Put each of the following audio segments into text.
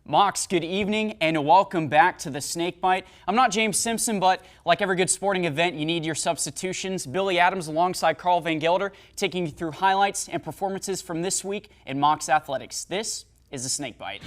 Mocs, good evening and welcome back to the Snakebite. I'm not James Simpson, but like every good sporting event, you need your substitutions. Billy Adams alongside Carl Van Gelder taking you through highlights and performances from this week in Mocs athletics. This is the Snakebite.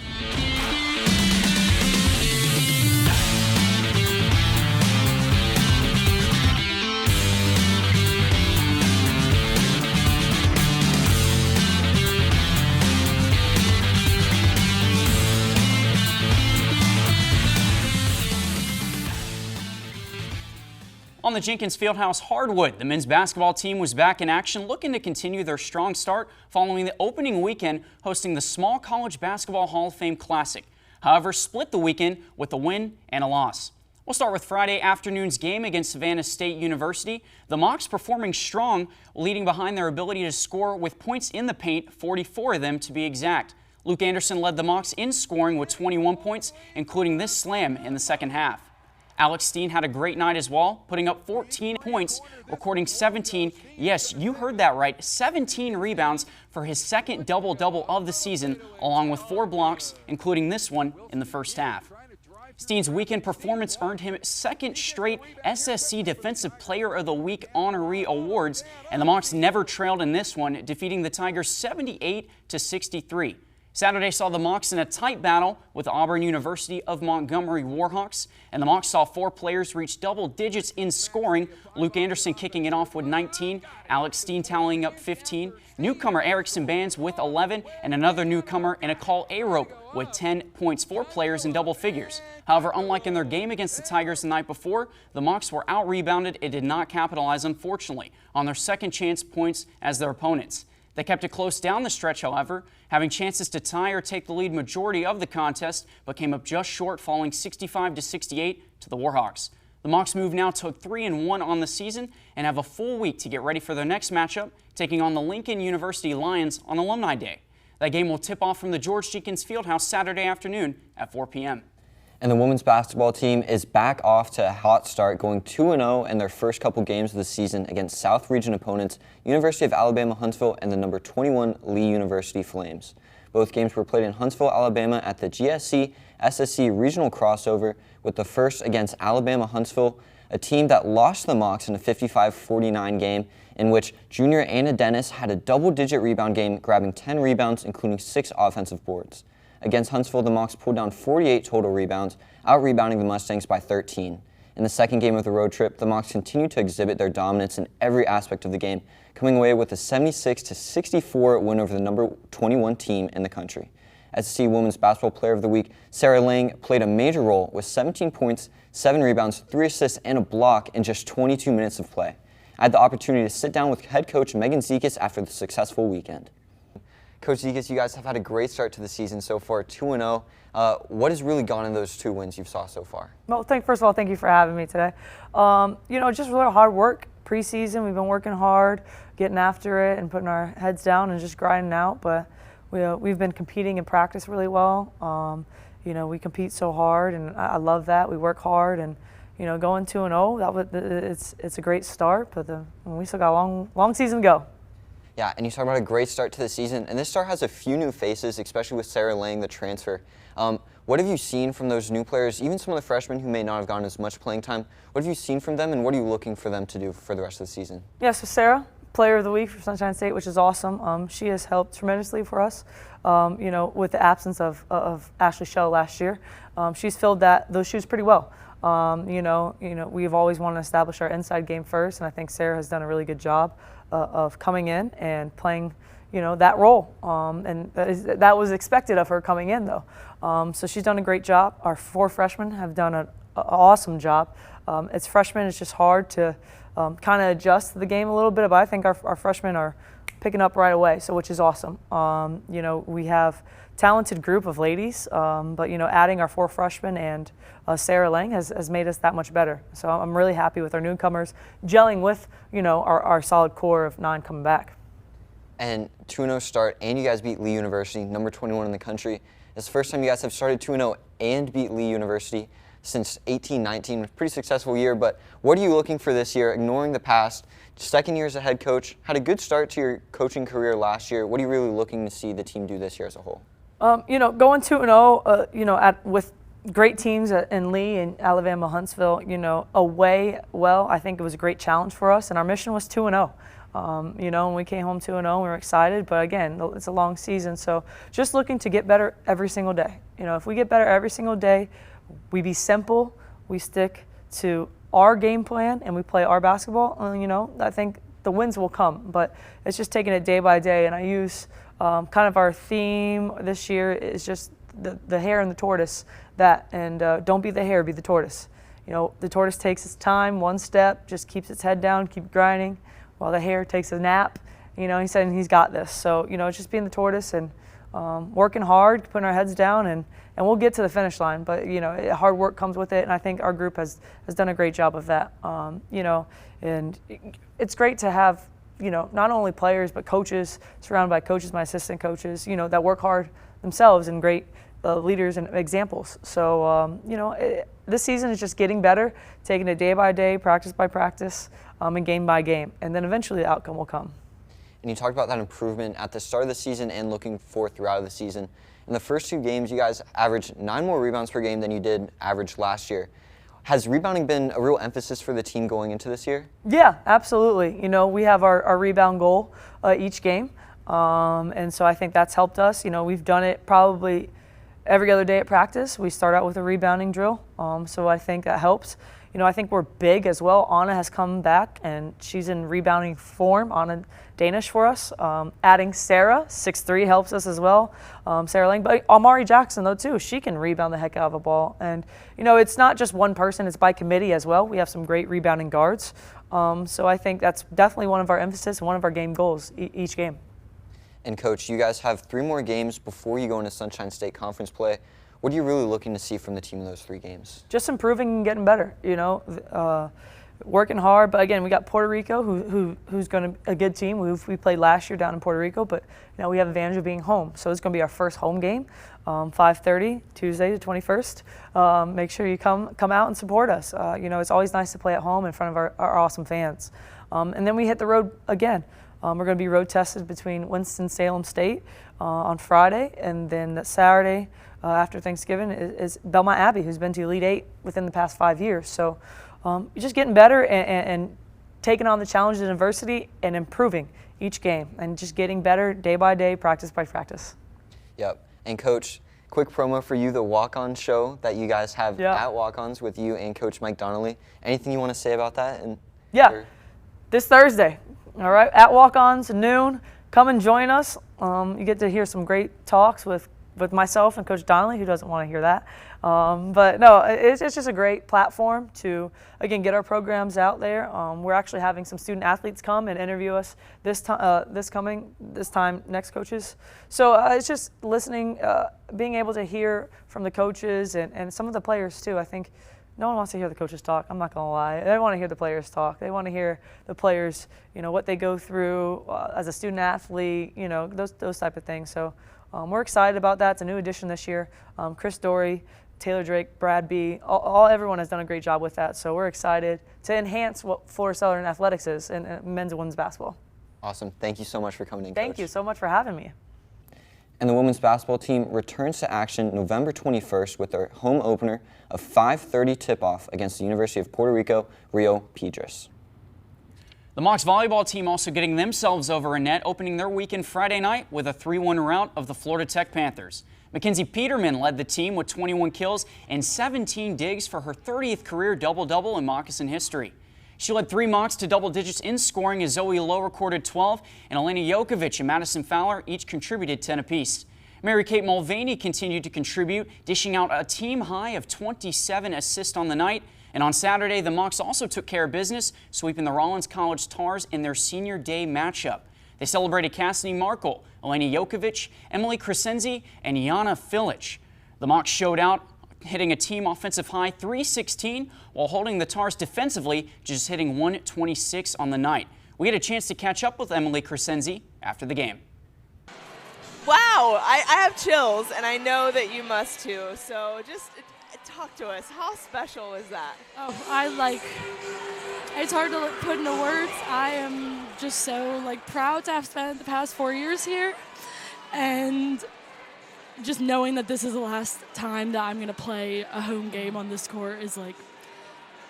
On the Jenkins Fieldhouse hardwood, the men's basketball team was back in action, looking to continue their strong start following the opening weekend hosting the Small College Basketball Hall of Fame Classic. However, split the weekend with a win and a loss. We'll start with Friday afternoon's game against Savannah State University. The Mocs performing strong, leading behind their ability to score with points in the paint, 44 of them to be exact. Luke Anderson led the Mocs in scoring with 21 points, including this slam in the second half. Alex Steen had a great night as well, putting up 14 points, recording 17, yes, you heard that right, 17 rebounds for his second double-double of the season, along with 4 blocks, including this one in the first half. Steen's weekend performance earned him second straight SSC Defensive Player of the Week honoree awards, and the Mocs never trailed in this one, defeating the Tigers 78-63. Saturday saw the Mocs in a tight battle with Auburn University of Montgomery Warhawks, and the Mocs saw 4 players reach double digits in scoring, Luke Anderson kicking it off with 19, Alex Steen tallying up 15, newcomer Erickson Bands with 11, and another newcomer in Akal Arope with 10 points, 4 players in double figures. However, unlike in their game against the Tigers the night before, the Mocs were out-rebounded and did not capitalize, unfortunately, on their second chance points as their opponents. They kept it close down the stretch, however, having chances to tie or take the lead majority of the contest, but came up just short, falling 65-68 to the Warhawks. The Mocs move now to 3-1 on the season and have a full week to get ready for their next matchup, taking on the Lincoln University Lions on Alumni Day. That game will tip off from the George Jenkins Fieldhouse Saturday afternoon at 4 p.m. And the women's basketball team is back off to a hot start, going 2-0 in their first couple games of the season against South Region opponents University of Alabama Huntsville and the number 21 Lee University Flames. Both games were played in Huntsville, Alabama at the GSC-SSC regional crossover, with the first against Alabama Huntsville, a team that lost the Mocs in a 55-49 game in which junior Anna Dennis had a double-digit rebound game, grabbing 10 rebounds, including 6 offensive boards. Against Huntsville, the Mocs pulled down 48 total rebounds, out-rebounding the Mustangs by 13. In the second game of the road trip, the Mocs continued to exhibit their dominance in every aspect of the game, coming away with a 76-64 win over the number 21 team in the country. SEC Women's Basketball Player of the Week, Sarah Lang, played a major role with 17 points, 7 rebounds, 3 assists, and a block in just 22 minutes of play. I had the opportunity to sit down with head coach Megan Dzikas after the successful weekend. Coach Dzikas, you guys have had a great start to the season so far, 2-0. What has really gone in those 2 wins you've saw so far? Well, first of all, thank you for having me today. Just a little hard work. Preseason, we've been working hard, getting after it and putting our heads down and just grinding out. But we've been competing in practice really well. We compete so hard, and I love that. We work hard, and going 2-0, it's a great start. But we still got a long season to go. Yeah, and you talk about a great start to the season, and this start has a few new faces, especially with Sarah Lang, the transfer. What have you seen from those new players, even some of the freshmen who may not have gotten as much playing time? What have you seen from them, and what are you looking for them to do for the rest of the season? Yeah, so Sarah, Player of the Week for Sunshine State, which is awesome. She has helped tremendously for us. With the absence of Ashley Shell last year, she's filled those shoes pretty well. We've always wanted to establish our inside game first, and I think Sarah has done a really good job of coming in and playing, that role. And that was expected of her coming in, though. So she's done a great job. Our 4 freshmen have done an awesome job. As freshmen, it's just hard to kind of adjust the game a little bit, but I think our freshmen are picking up right away, which is awesome. We have talented group of ladies, but adding our 4 freshmen and Sarah Lang has made us that much better. So I'm really happy with our newcomers gelling with our solid core of 9 coming back. And 2-0 start, and you guys beat Lee University, number 21 in the country. It's the first time you guys have started 2-0 and beat Lee University since 18-19. Pretty successful year, but what are you looking for this year, ignoring the past? Second year as a head coach, had a good start to your coaching career last year. What are you really looking to see the team do this year as a whole? You know, going 2-0, you know, with great teams in Lee and Alabama, Huntsville, you know, away, well, I think it was a great challenge for us, and our mission was 2-0. You know, and we came home 2-0, we were excited, but again, it's a long season, so just looking to get better every single day. You know, if we get better every single day, we be simple, we stick to our game plan, and we play our basketball, you know, I think the wins will come, but it's just taking it day by day, and I use kind of our theme this year is just the hare and the tortoise, and don't be the hare, be the tortoise. You know, the tortoise takes its time, one step, just keeps its head down, keep grinding, while the hare takes a nap. You know, he said he's got this. So, you know, it's just being the tortoise and working hard, putting our heads down, and we'll get to the finish line. But, you know, hard work comes with it, and I think our group has done a great job of that. You know, and it's great to have, you know, not only players but coaches, surrounded by coaches, my assistant coaches, you know, that work hard themselves and great leaders and examples. So, you know, this season is just getting better, taking it day by day, practice by practice, and game by game. And then eventually the outcome will come. And you talked about that improvement at the start of the season and looking for throughout the season. In the first 2 games, you guys averaged 9 more rebounds per game than you did average last year. Has rebounding been a real emphasis for the team going into this year? Yeah, absolutely. You know, we have our rebound goal each game, and so I think that's helped us. You know, we've done it probably every other day at practice. We start out with a rebounding drill, so I think that helps. You know, I think we're big as well. Anna has come back, and she's in rebounding form. Anna Danish for us. Adding Sarah, 6'3", helps us as well. Sarah Lang, but Amari Jackson, though, too. She can rebound the heck out of a ball. And, you know, it's not just one person. It's by committee as well. We have some great rebounding guards. So I think that's definitely one of our emphasis and one of our game goals each game. And, Coach, you guys have 3 more games before you go into Sunshine State Conference play. What are you really looking to see from the team in those 3 games? Just improving and getting better, you know, working hard. But again, we got Puerto Rico, who's going to a good team. We played last year down in Puerto Rico, but you know we have the advantage of being home. So it's going to be our first home game, 5:30 Tuesday the 21st. Make sure you come out and support us. You know, it's always nice to play at home in front of our awesome fans. And then we hit the road again. We're going to be road tested between Winston-Salem State on Friday, and then Saturday after Thanksgiving is Belmont Abbey, who's been to Elite 8 within the past 5 years. So you're just getting better and taking on the challenges and adversity and improving each game and just getting better day by day, practice by practice. Yep. And Coach, quick promo for you, the walk-on show that you guys have at Walk-Ons with you and Coach Mike Donnelly. Anything you want to say about that? This Thursday, all right, at Walk-Ons, noon. Come and join us. You get to hear some great talks with myself and Coach Donnelly, who doesn't want to hear that. But no, it's just a great platform to, again, get our programs out there. We're actually having some student athletes come and interview us this time next coaches. So it's just listening, being able to hear from the coaches and some of the players too. I think no one wants to hear the coaches talk. I'm not going to lie. They want to hear the players talk. They want to hear the players, you know, what they go through as a student athlete, you know, those type of things. So we're excited about that. It's a new addition this year. Chris Dory, Taylor Drake, Brad B, everyone has done a great job with that. So we're excited to enhance what Florida Southern athletics is in men's and women's basketball. Awesome. Thank you so much for coming in, Thank you so much for having me. And the women's basketball team returns to action November 21st with their home opener of 5:30 tip-off against the University of Puerto Rico, Rio Piedras. The Mocs volleyball team also getting themselves over a net, opening their weekend Friday night with a 3-1 rout of the Florida Tech Panthers. Mackenzie Peterman led the team with 21 kills and 17 digs for her 30th career double-double in Moccasin history. She led 3 Mocs to double digits in scoring as Zoe Lowe recorded 12, and Elena Jokovic and Madison Fowler each contributed 10 apiece. Mary Kate Mulvaney continued to contribute, dishing out a team high of 27 assists on the night. And on Saturday, the Mocs also took care of business, sweeping the Rollins College Tars in their senior day matchup. They celebrated Cassidy Markle, Elena Jokovic, Emily Crescenzi, and Yana Filic. The Mocs showed out, hitting a team offensive high 316 while holding the Tars defensively, just hitting 126 on the night. We had a chance to catch up with Emily Crescenzi after the game. Wow, I have chills, and I know that you must too. So just talk to us. How special is that? Oh, it's hard to put into words. I am just so proud to have spent the past 4 years here, and just knowing that this is the last time that I'm going to play a home game on this court is like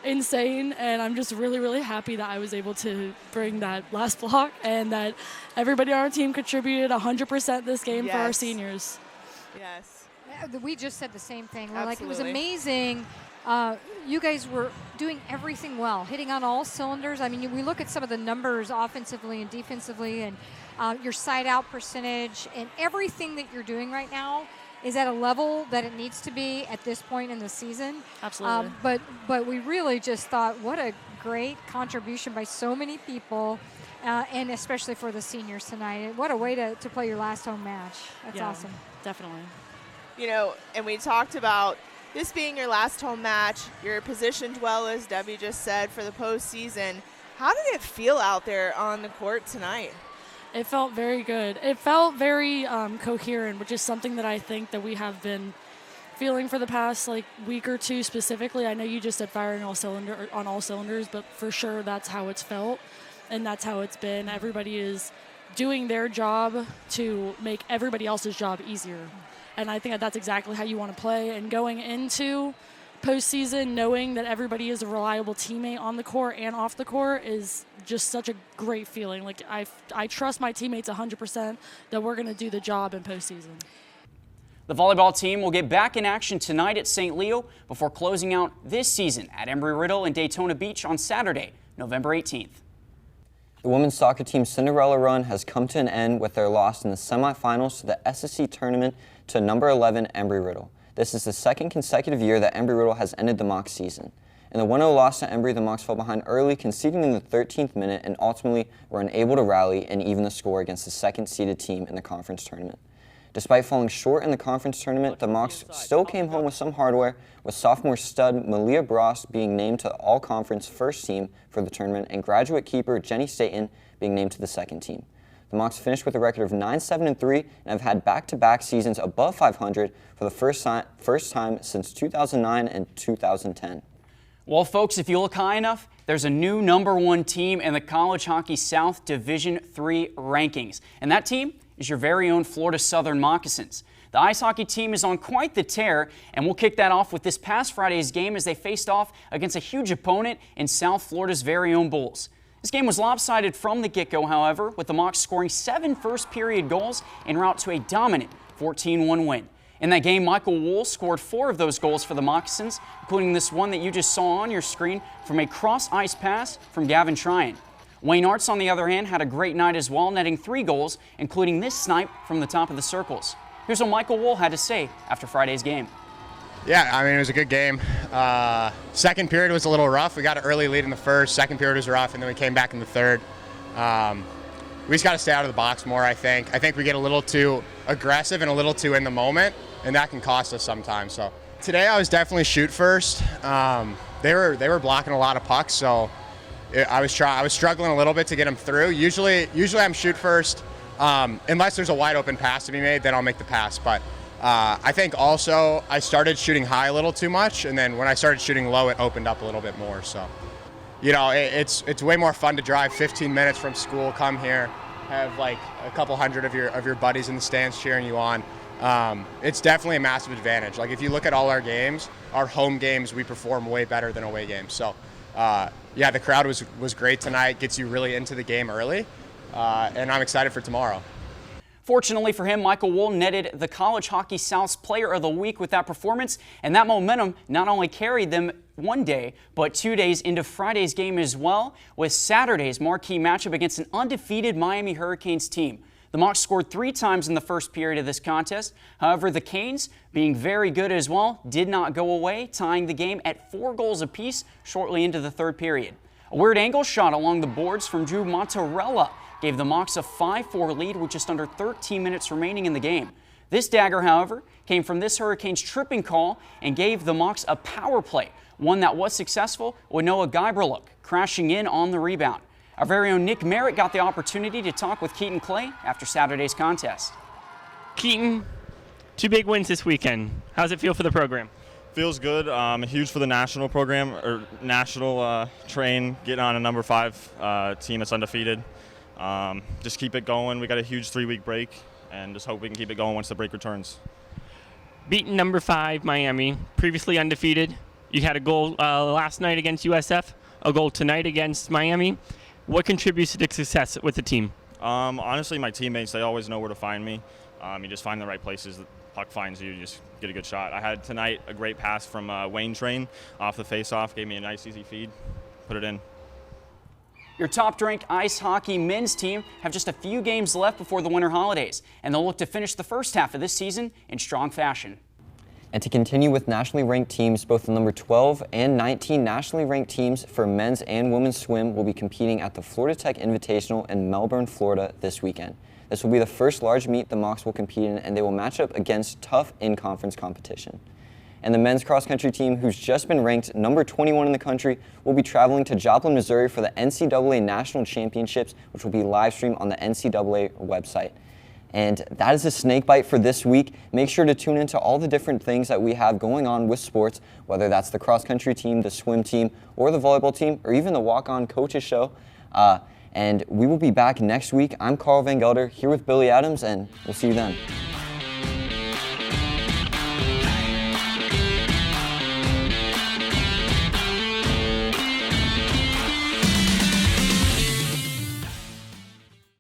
insane, and I'm just really, really happy that I was able to bring that last block and that everybody on our team contributed 100% this game for our seniors. Yes. We just said the same thing. We're Absolutely. like, it was amazing. You guys were doing everything well, hitting on all cylinders. I mean, we look at some of the numbers offensively and defensively, and your side-out percentage, and everything that you're doing right now is at a level that it needs to be at this point in the season. Absolutely. But we really just thought, what a great contribution by so many people, and especially for the seniors tonight. What a way to play your last home match. That's awesome. Definitely. You know, and we talked about this being your last home match. You're positioned well, as Debbie just said, for the postseason. How did it feel out there on the court tonight? It felt very good. It felt very coherent, which is something that I think that we have been feeling for the past week or two specifically. I know you just said firing on all cylinders, but for sure that's how it's felt, and that's how it's been. Everybody is doing their job to make everybody else's job easier, and I think that's exactly how you want to play. And going into postseason, knowing that everybody is a reliable teammate on the court and off the court is just such a great feeling. Like I trust my teammates 100% that we're going to do the job in postseason. The volleyball team will get back in action tonight at St. Leo before closing out this season at Embry-Riddle and Daytona Beach on Saturday, November 18th. The women's soccer team's Cinderella run has come to an end with their loss in the semifinals to the SSC tournament to number 11 Embry-Riddle. This is the second consecutive year that Embry-Riddle has ended the Mocs season. In the 1-0 loss to Embry, the Mocs fell behind early, conceding in the 13th minute, and ultimately were unable to rally and even the score against the second-seeded team in the conference tournament. Despite falling short in the conference tournament, the Mocs still came home with some hardware, with sophomore stud Malia Bross being named to the all-conference first team for the tournament and graduate keeper Jenny Staten being named to the second team. The Mocs finished with a record of 9-7-3 and have had back-to-back seasons above 500 for the first time since 2009 and 2010. Well, folks, if you look high enough, there's a new #1 team in the College Hockey South Division III rankings, and that team is your very own Florida Southern Moccasins. The ice hockey team is on quite the tear, and we'll kick that off with this past Friday's game as they faced off against a huge opponent in South Florida's very own Bulls. This game was lopsided from the get-go, however, with the Mocs scoring 7 first-period goals en route to a dominant 14-1 win. In that game, Michael Wool scored 4 of those goals for the Moccasins, including this one that you just saw on your screen from a cross-ice pass from Gavin Tryon. Wayne Arts, on the other hand, had a great night as well, netting 3 goals, including this snipe from the top of the circles. Here's what Michael Wool had to say after Friday's game. Yeah, I mean, it was a good game. Second period was a little rough. We got an early lead in the first. Second period was rough, and then we came back in the third. We just got to stay out of the box more, I think. I think we get a little too aggressive and a little too in the moment, and that can cost us sometimes. So today I was definitely shoot first. They were blocking a lot of pucks, so I was struggling a little bit to get them through. Usually I'm shoot first. Unless there's a wide open pass to be made, then I'll make the pass. But I think also I started shooting high a little too much, and then when I started shooting low, it opened up a little bit more. So, you know, it's way more fun to drive 15 minutes from school, come here, have like a couple hundred of your buddies in the stands cheering you on. It's definitely a massive advantage. Like if you look at all our games, our home games, we perform way better than away games. So, yeah, the crowd was great tonight. Gets you really into the game early, and I'm excited for tomorrow. Fortunately for him, Michael Wool netted the College Hockey South's Player of the Week with that performance, and that momentum not only carried them one day, but 2 days into Friday's game as well, with Saturday's marquee matchup against an undefeated Miami Hurricanes team. The Mocs scored 3 times in the first period of this contest. However, the Canes, being very good as well, did not go away, tying the game at 4 goals apiece shortly into the third period. A weird angle shot along the boards from Drew Montarella gave the Mocs a 5-4 lead with just under 13 minutes remaining in the game. This dagger, however, came from this Hurricanes tripping call and gave the Mocs a power play, one that was successful with Noah Geiberlook crashing in on the rebound. Our very own Nick Merritt got the opportunity to talk with Keaton Clay after Saturday's contest. Keaton, 2 big wins this weekend. How does it feel for the program? Feels good. Huge for the national program, or national train, getting on a number 5 team that's undefeated. Just keep it going. We got a huge 3-week break, and just hope we can keep it going once the break returns. beaten number 5 Miami, previously undefeated. You had a goal last night against USF, a goal tonight against Miami. What contributes to the success with the team? Honestly, my teammates, they always know where to find me. You just find the right places. The puck finds you, you just get a good shot. I had tonight a great pass from Wayne Train off the face-off, gave me a nice easy feed, put it in. Your top-ranked ice hockey men's team have just a few games left before the winter holidays, and they'll look to finish the first half of this season in strong fashion. And to continue with nationally ranked teams, both the number 12 and 19 nationally ranked teams for men's and women's swim will be competing at the Florida Tech Invitational in Melbourne, Florida this weekend. This will be the first large meet the Mocs will compete in, and they will match up against tough in-conference competition. And the men's cross-country team, who's just been ranked number 21 in the country, will be traveling to Joplin, Missouri for the NCAA National Championships, which will be live streamed on the NCAA website. And that is a Snakebite for this week. Make sure to tune into all the different things that we have going on with sports, whether that's the cross-country team, the swim team, or the volleyball team, or even the Walk-On Coaches Show. And we will be back next week. I'm Carl Van Gelder here with Billy Adams, and we'll see you then.